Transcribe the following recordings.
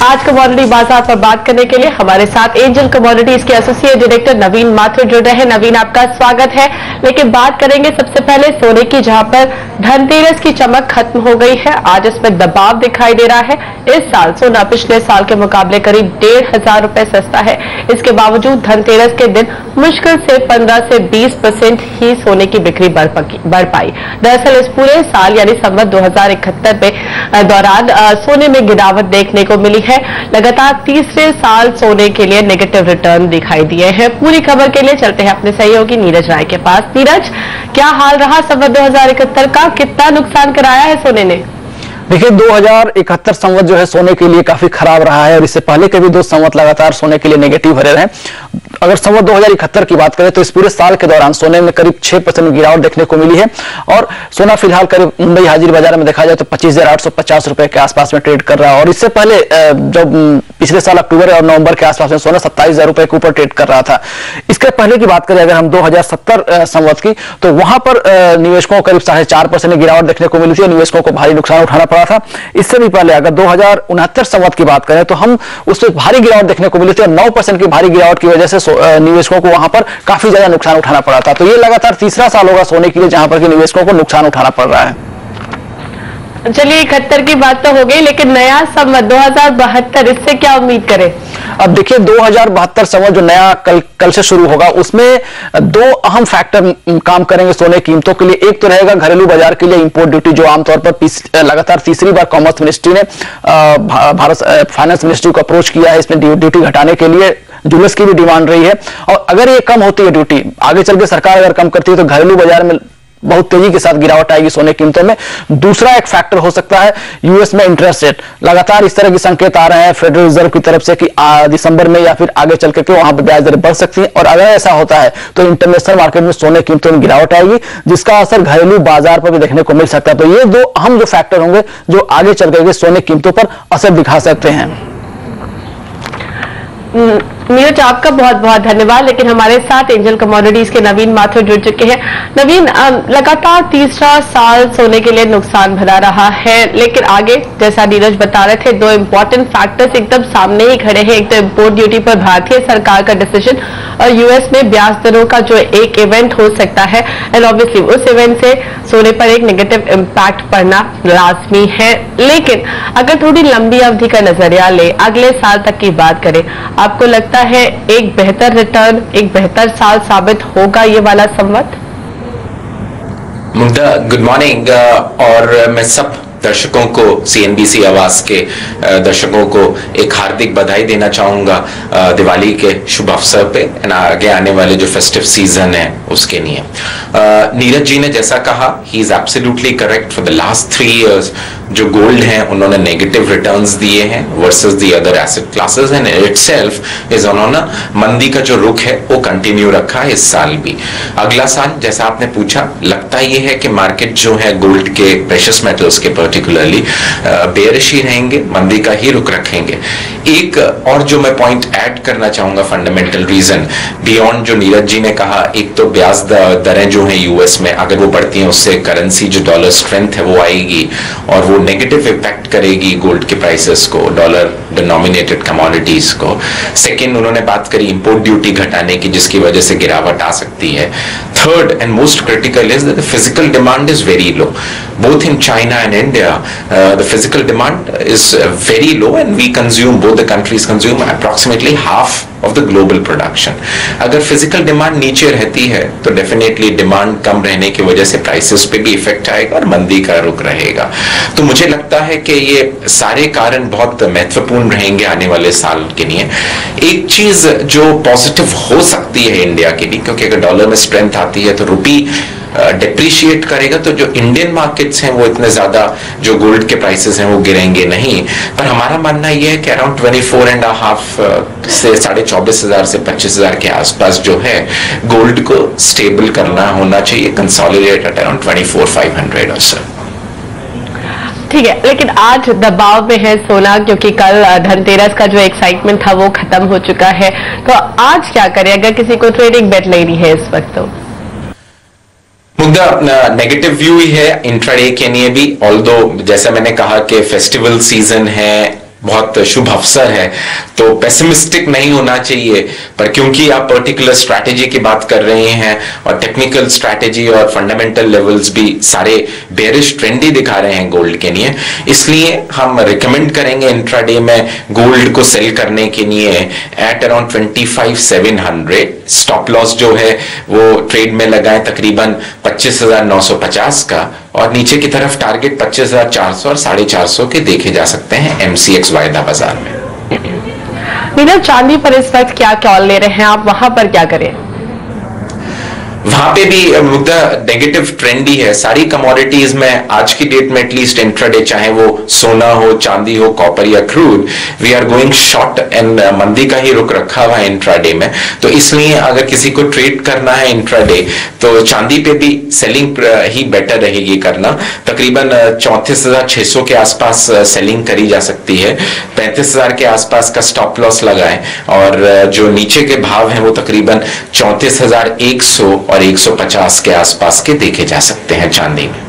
आज कमोडिटी बाजार पर बात करने के लिए हमारे साथ एंजल कमोडिटीज के एसोसिएट डायरेक्टर नवीन माथुर जुड़ रहे हैं। नवीन, आपका स्वागत है। लेकिन बात करेंगे सबसे पहले सोने की, जहां पर धनतेरस की चमक खत्म हो गई है। आज इसमें दबाव दिखाई दे रहा है। इस साल सोना पिछले साल के मुकाबले करीब 1,500 रुपए सस्ता है। इसके बावजूद धनतेरस के दिन मुश्किल से 15 से 20% ही सोने की बिक्री बढ़ पाई। दरअसल इस पूरे साल यानी संवत 2071 में दौरान सोने में गिरावट देखने को मिली है। लगातार तीसरे साल सोने के लिए नेगेटिव रिटर्न दिखाई दिए हैं। पूरी खबर के लिए चलते हैं अपने सहयोगी नीरज राय के पास। नीरज, क्या हाल रहा संवत 2071 का? कितना नुकसान कराया है सोने ने? देखिए, 2071 संवत जो है सोने के लिए काफी खराब रहा है और इससे पहले के भी 2 संवत लगातार सोने के लिए नेगेटिव रहे हैं। अगर संवत 2071 की बात करें तो इस पूरे साल के दौरान सोने में करीब 6% गिरावट देखने को मिली है और सोना फिलहाल करीब मुंबई हाजिर बाजार में देखा जाए तो 25,850 रुपए के आसपास में ट्रेड कर रहा है। और इससे पहले जब पिछले साल अक्टूबर और नवंबर के आसपास में सोना 27,000 रुपए के ऊपर ट्रेड कर रहा था। इसके पहले की बात करें अगर हम 2070 संवत की, तो वहां पर निवेशकों को करीब 4.5% गिरावट देखने को मिली थी और निवेशकों को भारी नुकसान उठाना पड़ा था। इससे भी पहले अगर 2069 संवत की बात करें तो हम उसमें भारी गिरावट देखने को मिली थी और 9% की भारी गिरावट की वजह से निवेशकों को वहां पर काफी ज्यादा नुकसान उठाना पड़ा था। तो ये लगातार तीसरा साल होगा सोने के लिए जहां पर निवेशकों को नुकसान उठाना पड़ रहा है। चलिए, 71 की बात तो हो गई, लेकिन नया संवत 2072, इससे क्या उम्मीद करें? अब देखिए, 2072 संवत जो नया कल से शुरू होगा उसमें 2 अहम फैक्टर काम करेंगे सोने की कीमतों के लिए। एक तो रहेगा घरेलू बाजार के लिए इंपोर्ट ड्यूटी, जो आमतौर पर लगातार तीसरी बार कॉमर्स मिनिस्ट्री ने भारत फाइनेंस मिनिस्ट्री को अप्रोच किया है इसमें ड्यूटी घटाने के लिए। जुलस की भी डिमांड रही है और अगर ये कम होती है ड्यूटी, आगे चल के सरकार अगर कम करती है तो घरेलू बाजार में बहुत तेजी के साथ गिरावट आएगी सोने की कीमतों में। दूसरा एक फैक्टर हो सकता है यूएस में इंटरेस्ट रेट। लगातार इस तरह के संकेत आ रहे हैं फेडरल रिजर्व की तरफ से कि दिसंबर में या फिर आगे चल के वहां पर ब्याज दरें बढ़ सकती हैं और अगर ऐसा होता है तो इंटरनेशनल मार्केट में सोने की कीमतों में गिरावट आएगी, जिसका असर घरेलू बाजार पर भी देखने को मिल सकता है। तो ये 2 अहम जो फैक्टर होंगे जो आगे चल के सोने की कीमतों पर असर दिखा सकते हैं। नीरज, आपका बहुत बहुत धन्यवाद। लेकिन हमारे साथ एंजल कमोडिटीज के नवीन माथुर जुड़ चुके हैं। नवीन, लगातार तीसरा साल सोने के लिए नुकसान भरा रहा है, लेकिन आगे जैसा नीरज बता रहे थे 2 इंपॉर्टेंट फैक्टर्स एकदम सामने ही खड़े हैं। एक तो इंपोर्ट ड्यूटी पर भारतीय सरकार का डिसीजन और यूएस में ब्याज दरों का जो एक इवेंट हो सकता है, एंड ऑब्वियसली उस इवेंट से सोने पर एक नेगेटिव इंपैक्ट पड़ना लाजमी है। लेकिन अगर थोड़ी लंबी अवधि का नजरिया ले, अगले साल तक की बात करें, आपको लगता है एक बेहतर रिटर्न, एक बेहतर साल साबित होगा ये वाला संवत? Mugdha, good morning. और मैं सब दर्शकों को, सीएनबीसी आवाज के दर्शकों को एक हार्दिक बधाई देना चाहूंगा दिवाली के शुभ अवसर पे, आगे आने वाले जो फेस्टिव सीजन है उसके लिए। नीरज जी ने जैसा कहा, he is absolutely correct. For the last 3 years जो गोल्ड है उन्होंने नेगेटिव रिटर्न्स दिए हैं versus the other asset classes, and itself is उन्होंने मंदी का जो रुख है वो कंटिन्यू रखा है इस साल भी। अगला साल जैसा आपने पूछा, लगता ये है कि मार्केट जो है गोल्ड के, प्रेशियस मेटल्स के पर्टिकुलरली बेयरिश ही रहेंगे, मंदी का ही रुख रखेंगे। एक और जो मैं पॉइंट ऐड करना चाहूंगा, फंडामेंटल रीजन बियॉन्ड जो नीरज जी ने कहा, एक तो ब्याज दरें जो है यूएस में अगर वो बढ़ती हैं उससे करेंसी जो डॉलर स्ट्रेंथ है वो आएगी और वो नेगेटिव इफेक्ट करेगी गोल्ड के प्राइसेस को, डॉलर डिनोमिनेटेड कमोडिटीज को। सेकेंड, उन्होंने बात करी इंपोर्ट ड्यूटी घटाने की जिसकी वजह से गिरावट आ सकती है। Third and most critical is that the physical demand is very low, both in China and India. The physical demand is very low and we consume, both the countries consume approximately half of the global production. अगर physical demand नीचे रहती है तो definitely demand कम रहने की वजह से prices पे भी इफेक्ट आएगा और मंदी का रुख रहेगा। तो मुझे लगता है कि ये सारे कारण बहुत महत्वपूर्ण रहेंगे आने वाले साल के लिए। एक चीज जो पॉजिटिव हो सकती है इंडिया के लिए, क्योंकि अगर डॉलर में स्ट्रेंथ आती है तो रुपी डिप्रिशिएट करेगा तो जो इंडियन मार्केट्स हैं वो इतने ज्यादा जो गोल्ड के प्राइसेस हैं वो गिरेंगे नहीं। पर हमारा मानना ये है कि अराउंड 24.5 से 24,500 से 25,000 के आसपास जो है गोल्ड को स्टेबल करना होना चाहिए, कंसोलिडेट एट अराउंड 24,500 और सो। ठीक है, लेकिन आज दबाव में है सोना, क्योंकि कल धनतेरस का जो एक्साइटमेंट था वो खत्म हो चुका है। तो आज क्या करें अगर किसी को ट्रेडिंग बेट लेनी है इस वक्त? तो मुद्दा नेगेटिव व्यू ही है इंट्राडे के लिए भी, ऑल्दो जैसा मैंने कहा कि फेस्टिवल सीजन है, बहुत शुभ अवसर है, तो पेसिमिस्टिक नहीं होना चाहिए। पर क्योंकि आप पर्टिकुलर स्ट्रैटेजी की बात कर रहे हैं और टेक्निकल स्ट्रैटेजी और फंडामेंटल लेवल्स भी सारे बेरिश ट्रेंड ही दिखा रहे हैं गोल्ड के लिए, इसलिए हम रिकमेंड करेंगे इंट्राडे में गोल्ड को सेल करने के लिए एट अराउंड 25,700। स्टॉप लॉस जो है वो ट्रेड में लगाए तकरीबन 25,950 का, और नीचे की तरफ टारगेट 25,400 और 450 के देखे जा सकते हैं MCX वायदा बाजार में। नीरव, चांदी पर इस वक्त क्या कॉल ले रहे हैं आप, वहां पर क्या करें? वहां पे भी मुद्दा नेगेटिव ट्रेंड ही है। सारी कमोडिटीज में आज की डेट में एटलीस्ट इंट्राडे, चाहे वो सोना हो, चांदी हो, कॉपर या crude, we are going short and मंदी का ही रुख रखा हुआ है इंट्राडे में। तो इसलिए अगर किसी को ट्रेड करना है इंट्राडे, तो चांदी पे भी सेलिंग ही बेटर रहेगी करना। तकरीबन 34,600 के आसपास सेलिंग करी जा सकती है। 35,000 के आसपास का स्टॉप लॉस लगाएं, और जो नीचे के भाव हैं वो तकरीबन 34,100 और 150 के आसपास के देखे जा सकते हैं चांदी में।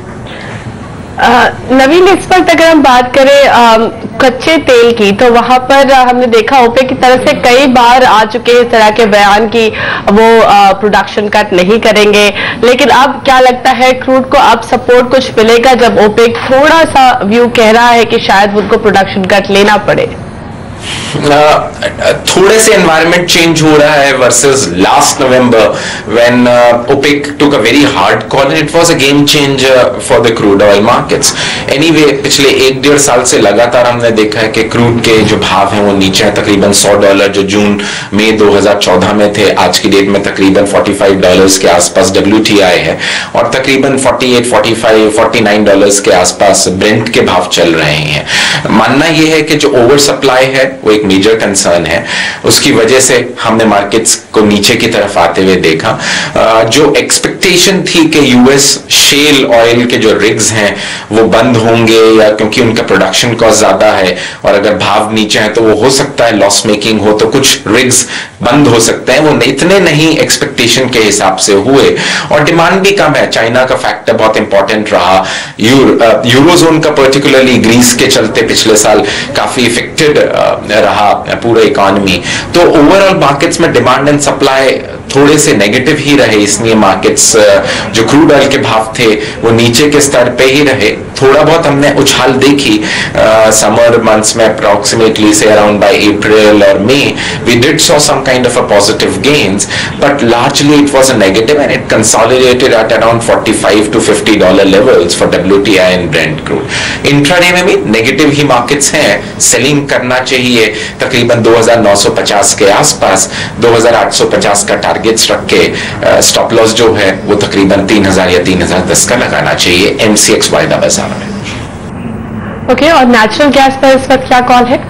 नवीन, इस वक्त अगर हम बात करें कच्चे तेल की, तो वहां पर हमने देखा ओपेक की तरफ से कई बार आ चुके इस तरह के बयान की वो प्रोडक्शन कट नहीं करेंगे, लेकिन अब क्या लगता है क्रूड को अब सपोर्ट कुछ मिलेगा जब ओपेक थोड़ा सा व्यू कह रहा है कि शायद उनको प्रोडक्शन कट लेना पड़े? थोड़े से एनवायरमेंट चेंज हो रहा है versus last November when OPEC took a very hard call and it was a game changer for the crude oil markets. Anyway, पिछले 1-1.5 साल से लगातार हमने देखा है कि क्रूड के जो भाव हैं वो नीचे हैं। तकरीबन $100 जो जून मई 2014 में थे, आज की डेट में तकरीबन $45 के आसपास WTI है, और तकरीबन $48, $45, $49 के आसपास ब्रेंट के भाव चल रहे हैं। मानना यह है कि जो ओवर सप्लाई है वो एक मेजर कंसर्न है, उसकी वजह से हमने मार्केट्स को नीचे की तरफ आते हुए देखा। जो एक्सपेक्टेशन थी कि यूएस शेल ऑयल के जो रिग्स हैं वो बंद होंगे, या क्योंकि उनका प्रोडक्शन कॉस्ट ज्यादा है और अगर भाव नीचे है तो वो हो सकता है लॉस मेकिंग हो, तो कुछ रिग्स बंद हो सकते हैं, वो इतने नहीं एक्सपेक्टेशन के हिसाब से हुए, और डिमांड भी कम है। चाइना का फैक्टर बहुत इंपॉर्टेंट रहा, यूरोजोन का पर्टिकुलरली ग्रीस के चलते पिछले साल काफी इफेक्टेड रहा पूरा इकोनॉमी। तो ओवरऑल मार्केट्स में डिमांड एंड सप्लाई थोड़े से नेगेटिव ही रहे, इसलिए मार्केट्स जो क्रूड ऑयल के भाव थे वो नीचे के स्तर पे ही रहे। थोड़ा बहुत हमने उछाल देखी समर मंथ्स में, अप्रोक्सीमेटली से अराउंड बाय अप्रैल और मई we did saw some kind of a positive gains, but largely it was a negative and it consolidated at around $45 to $50 levels for WTI and Brent crude. Intraday में भी negative ही markets हैं, selling करना चाहिए तकरीबन 2,950 के आसपास, 2,850 का टारगेट्स रख के स्टॉप लॉस जो है वो तकरीबन 3,000 या 3,010 का लगाना चाहिए MCX वायदा बाजार में। ओके, और नेचुरल गैस पर इस वक्त क्या कॉल है?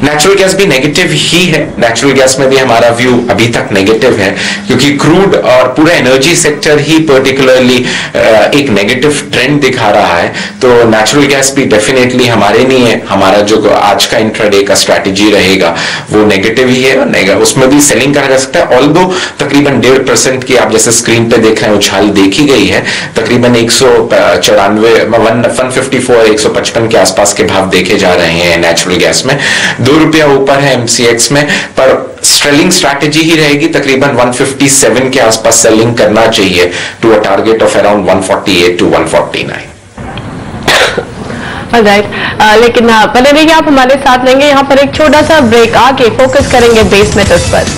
नेचुरल गैस भी नेगेटिव ही है। नेचुरल गैस में भी हमारा व्यू अभी तक नेगेटिव है, क्योंकि क्रूड और पूरा एनर्जी सेक्टर ही पर्टिकुलरली एक नेगेटिव ट्रेंड दिखा रहा है। तो नेचुरल गैस भी डेफिनेटली हमारे लिए, हमारा जो आज का इंट्राडे का स्ट्रैटेजी रहेगा वो नेगेटिव ही है, और उसमें भी सेलिंग करा जा सकता है। ऑल्दो तकरीबन 1.5% की आप जैसे स्क्रीन पे देख रहे हैं उछाल देखी गई है, तकरीबन 154, 155 के आसपास के भाव देखे जा रहे हैं नेचुरल गैस में। ₹2 ऊपर है MCX में, पर स्ट्रेलिंग स्ट्रैटेजी ही रहेगी, तकरीबन 157 के आसपास सेलिंग करना चाहिए to a target of around 148 to 149। लेकिन बने रहिए, आप हमारे साथ लेंगे यहाँ पर एक छोटा सा ब्रेक, आके फोकस करेंगे बेस मेटल्स पर।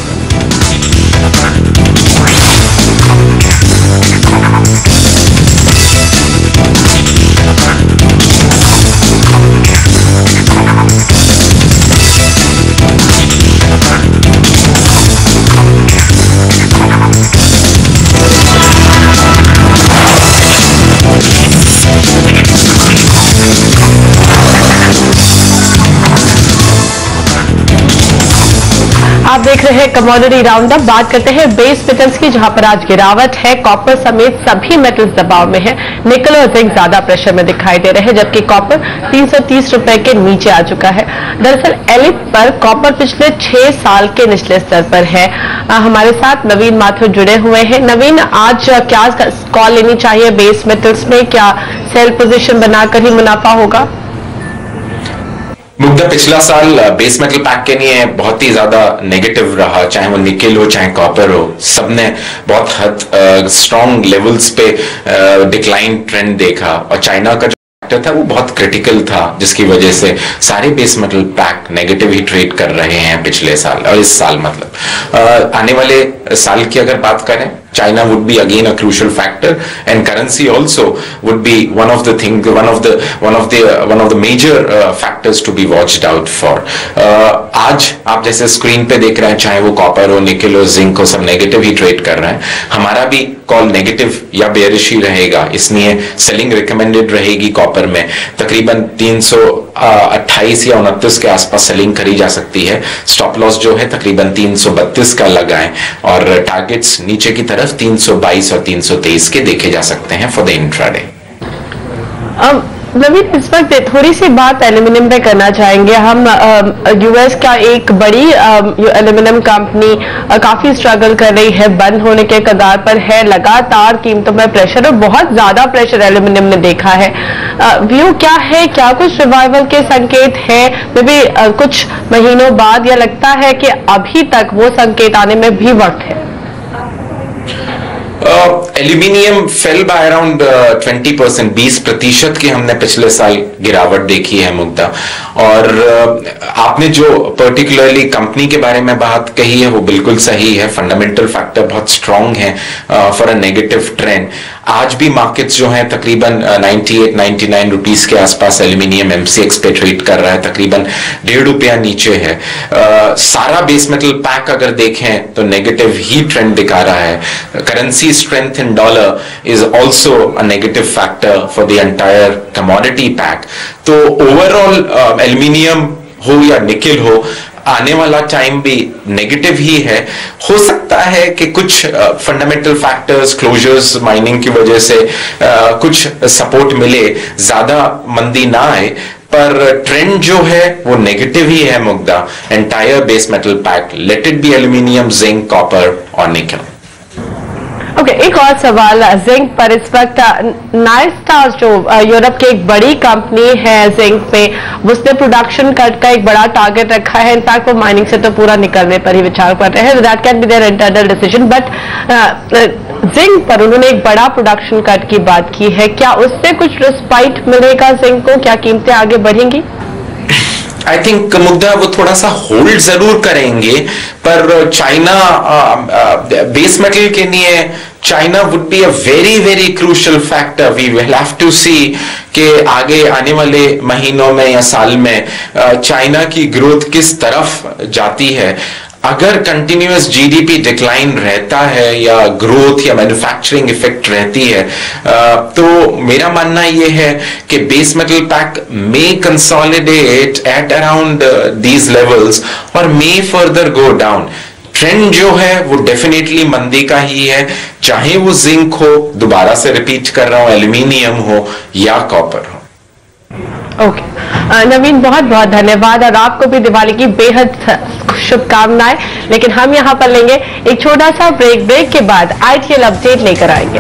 आप देख रहे हैं कमोडिटी राउंड अप। बात करते हैं बेस मेटल्स की, जहां पर आज गिरावट है। कॉपर समेत सभी मेटल्स दबाव में है। निकल और जिंक ज्यादा प्रेशर में दिखाई दे रहे हैं, जबकि कॉपर 330 रुपए के नीचे आ चुका है। दरअसल एलिप पर कॉपर पिछले 6 साल के निचले स्तर पर है। हमारे साथ नवीन माथुर जुड़े हुए हैं। नवीन, आज क्या कॉल लेनी चाहिए बेस मेटल्स में? क्या सेल पोजिशन बनाकर ही मुनाफा होगा? मुद्दा पिछला साल बेस मेटल पैक के लिए बहुत ही ज्यादा नेगेटिव रहा, चाहे वो निकेल हो चाहे कॉपर हो, सबने बहुत हद स्ट्रॉन्ग लेवल्स पे डिक्लाइन ट्रेंड देखा। और चाइना का जो था वो बहुत क्रिटिकल था, जिसकी वजह से सारे बेस मेटल पैक नेगेटिव ही ट्रेड कर रहे हैं पिछले साल और इस साल। मतलब आने वाले साल की अगर बात करें, China would be again a crucial factor, and currency also would be one of the major factors to be watched out for. आज आप जैसे स्क्रीन पे देख रहे हैं, चाहे वो कॉपर हो, निकेल हो, जिंक हो, सब नेगेटिव ही ट्रेड कर रहे हैं। हमारा भी कॉल नेगेटिव या बेयरिश ही रहेगा, इसलिए सेलिंग रिकमेंडेड रहेगी। कॉपर में तकरीबन 328 या 29 के आसपास सेलिंग करी जा सकती है। स्टॉप लॉस जो है तकरीबन 332 का लगाएं और टारगेट्स नीचे की तरफ 322 और 323 के देखे जा सकते हैं फॉर द इंट्राडे। नवीन, इस वक्त थोड़ी सी बात एल्यूमिनियम पे करना चाहेंगे हम। यूएस का एक बड़ी एल्यूमिनियम कंपनी काफी स्ट्रगल कर रही है, बंद होने के कगार पर है, लगातार कीमतों में प्रेशर और बहुत ज्यादा प्रेशर एल्यूमिनियम ने देखा है। व्यू क्या है, क्या कुछ रिवाइवल के संकेत है मे बी कुछ महीनों बाद, या लगता है कि अभी तक वो संकेत आने में भी वक्त है? एल्यूमिनियम फेल बाय अराउंड 20%, 20% की हमने पिछले साल गिरावट देखी है मुद्दा। और आपने जो पर्टिकुलरली कंपनी के बारे में बात कही है वो बिल्कुल सही है, फंडामेंटल फैक्टर बहुत स्ट्रांग है फॉर अ नेगेटिव ट्रेंड। आज भी मार्केट्स जो है तकरीबन 98-99 रुपीस के आसपास एल्यूमिनियम एमसीएक्स पे ट्रेड कर रहा है, तकरीबन ₹1.5 नीचे है। सारा बेस मेटल पैक अगर देखें तो नेगेटिव ही ट्रेंड दिखा रहा है। Currency strength in dollar is also a negative factor for the entire commodity pack. तो ओवरऑल एल्यूमिनियम हो या निकेल हो, आने वाला टाइम भी नेगेटिव ही है। हो सकता है कि कुछ फंडामेंटल फैक्टर्स, क्लोजर्स, माइनिंग की वजह से कुछ सपोर्ट मिले, ज्यादा मंदी ना आए, पर ट्रेंड जो है वो नेगेटिव ही है मुद्दा। Entire base metal pack, let it be aluminium, zinc, copper और निकेल। ओके, एक और सवाल जिंक पर। इस वक्त नाइस्टार्स जो यूरोप की एक बड़ी कंपनी है जिंक में, उसने प्रोडक्शन कट का एक बड़ा टारगेट रखा है। इनफैक्ट वो माइनिंग से तो पूरा निकलने पर ही विचार कर रहे हैं, that can be their internal decision. But zinc पर उन्होंने एक बड़ा प्रोडक्शन कट की बात की है, क्या उससे कुछ रिस्पाइट मिलेगा जिंक को? क्या कीमतें आगे बढ़ेंगी? आई थिंक मुद्दा वो थोड़ा सा होल्ड जरूर करेंगे, पर चाइना बेस मेटल के लिए China would be a very very crucial factor. We will have to see कि आगे आने वाले महीनों में या साल में चाइना की ग्रोथ किस तरफ जाती है। अगर कंटिन्यूअस जीडीपी डिक्लाइन रहता है या ग्रोथ या मैन्युफैक्चरिंग इफेक्ट रहती है, तो मेरा मानना यह है कि base metal pack may consolidate at around these levels और मे फर्दर गो डाउन। ट्रेंड जो है वो डेफिनेटली मंदी का ही है, चाहे वो जिंक हो, दोबारा से रिपीट कर रहा हूं, एल्यूमिनियम हो या कॉपर हो। ओके नवीन, बहुत बहुत धन्यवाद और आपको भी दिवाली की बेहद शुभकामनाएं। लेकिन हम यहां पर लेंगे एक छोटा सा ब्रेक के बाद आईटीएल अपडेट लेकर आएंगे।